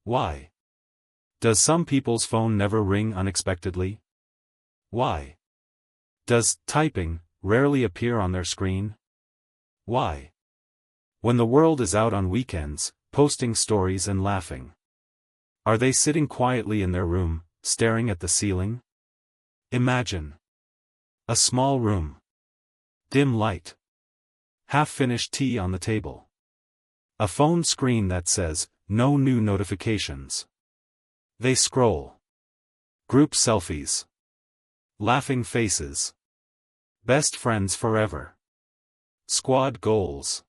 Why? Does some people's phone never ring unexpectedly? Why? Does typing rarely appear on their screen? Why? When the world is out on weekends, posting stories and laughing, are they sitting quietly in their room, staring at the ceiling? Imagine a small room, dim light, half-finished tea on the table, a phone screen that says, "No new notifications." They scroll. Group selfies. Laughing faces. Best friends forever. Squad goals.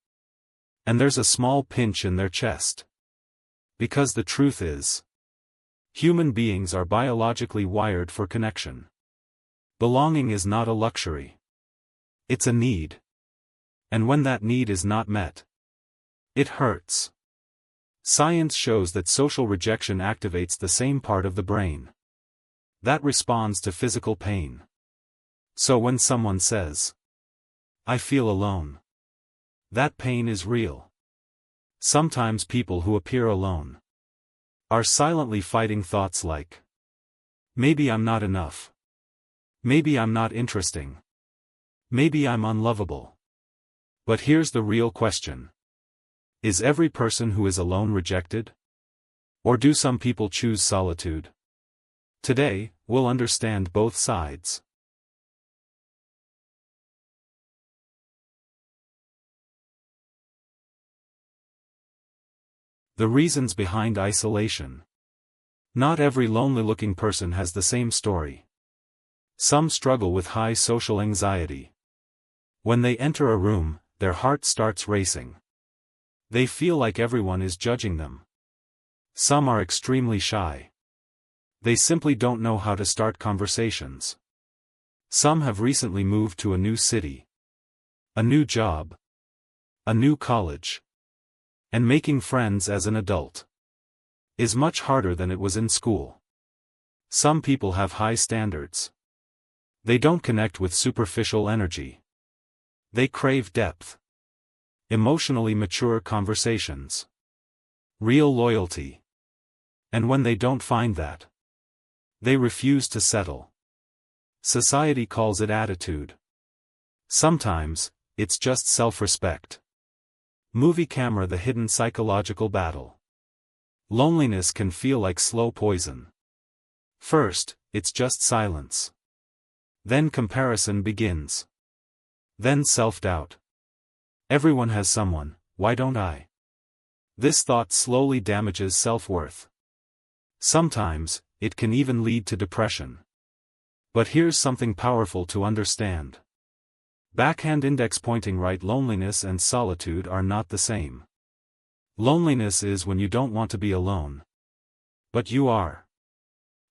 And there's a small pinch in their chest. Because the truth is, human beings are biologically wired for connection. Belonging is not a luxury. It's a need. And when that need is not met, it hurts. Science shows that social rejection activates the same part of the brain that responds to physical pain. So when someone says, "I feel alone," that pain is real. Sometimes people who appear alone are silently fighting thoughts like, "Maybe I'm not enough. Maybe I'm not interesting. Maybe I'm unlovable." But here's the real question. Is every person who is alone rejected? Or do some people choose solitude? Today, we'll understand both sides. The reasons behind isolation. Not every lonely-looking person has the same story. Some struggle with high social anxiety. When they enter a room, their heart starts racing. They feel like everyone is judging them. Some are extremely shy. They simply don't know how to start conversations. Some have recently moved to a new city, a new job, a new college. And making friends as an adult is much harder than it was in school. Some people have high standards. They don't connect with superficial energy. They crave depth. Emotionally mature conversations. Real loyalty. And when they don't find that, they refuse to settle. Society calls it attitude. Sometimes, it's just self-respect. Movie camera: the hidden psychological battle. Loneliness can feel like slow poison. First, it's just silence. Then comparison begins. Then self-doubt. Everyone has someone, why don't I? This thought slowly damages self-worth. Sometimes, it can even lead to depression. But here's something powerful to understand. Backhand index pointing right: loneliness and solitude are not the same. Loneliness is when you don't want to be alone. But you are.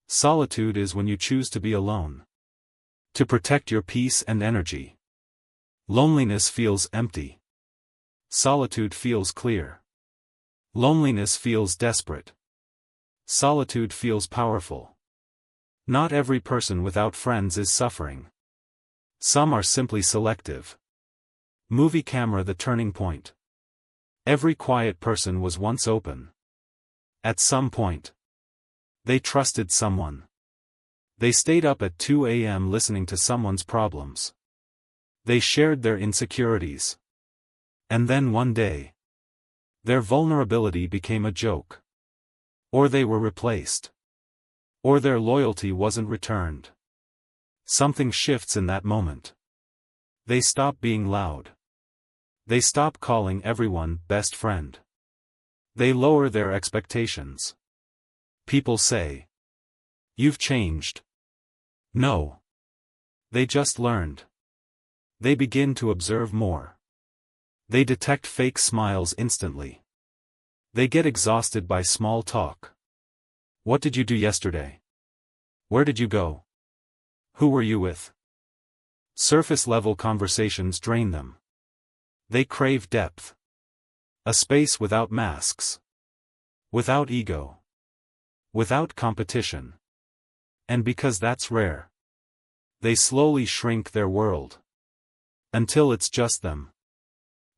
Solitude is when you choose to be alone. To protect your peace and energy. Loneliness feels empty. Solitude feels clear. Loneliness feels desperate. Solitude feels powerful. Not every person without friends is suffering. Some are simply selective. Movie camera: the turning point. Every quiet person was once open. At some point, they trusted someone. They stayed up at 2 a.m. listening to someone's problems. They shared their insecurities. And then one day, their vulnerability became a joke. Or they were replaced. Or their loyalty wasn't returned. Something shifts in that moment. They stop being loud. They stop calling everyone best friend. They lower their expectations. People say, "You've changed." No. They just learned. They begin to observe more. They detect fake smiles instantly. They get exhausted by small talk. What did you do yesterday? Where did you go? Who were you with? Surface-level conversations drain them. They crave depth. A space without masks. Without ego. Without competition. And because that's rare, they slowly shrink their world. Until it's just them.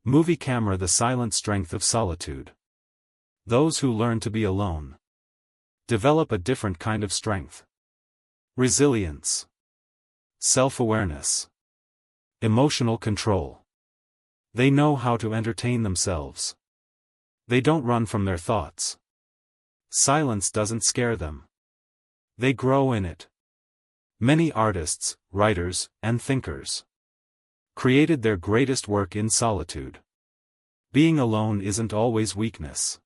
Movie camera: the silent strength of solitude. Those who learn to be alone develop a different kind of strength. Resilience. Self-awareness. Emotional control. They know how to entertain themselves. They don't run from their thoughts. Silence doesn't scare them. They grow in it. Many artists, writers, and thinkers created their greatest work in solitude. Being alone isn't always weakness.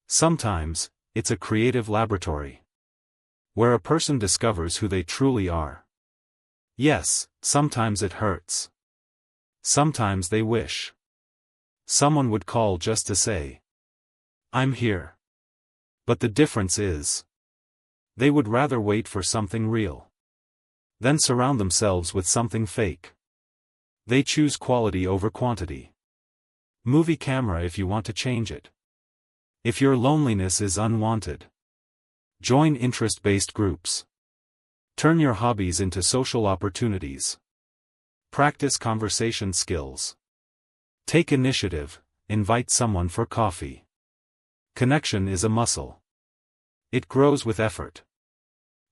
Sometimes, it's a creative laboratory where a person discovers who they truly are. Yes, sometimes it hurts. Sometimes they wish someone would call just to say, "I'm here." But the difference is, they would rather wait for something real than surround themselves with something fake. They choose quality over quantity. Movie camera if you want to change it. If your loneliness is unwanted, join interest-based groups. Turn your hobbies into social opportunities. Practice conversation skills. Take initiative, invite someone for coffee. Connection is a muscle. It grows with effort.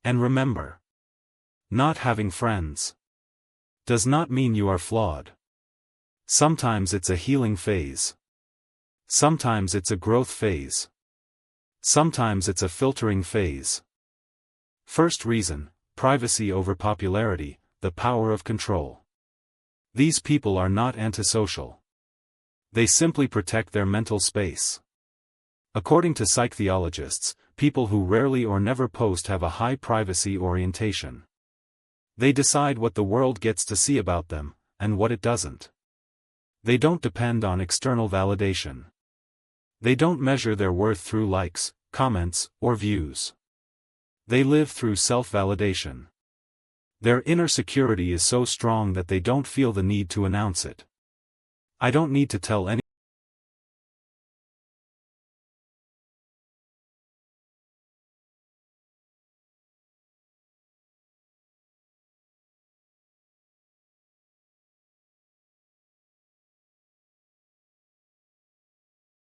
And remember, not having friends does not mean you are flawed. Sometimes it's a healing phase. Sometimes it's a growth phase. Sometimes it's a filtering phase. First reason, privacy over popularity, the power of control. These people are not antisocial. They simply protect their mental space. According to psychologists, people who rarely or never post have a high privacy orientation. They decide what the world gets to see about them, and what it doesn't. They don't depend on external validation. They don't measure their worth through likes, comments, or views. They live through self-validation. Their inner security is so strong that they don't feel the need to announce it. I don't need to tell anyone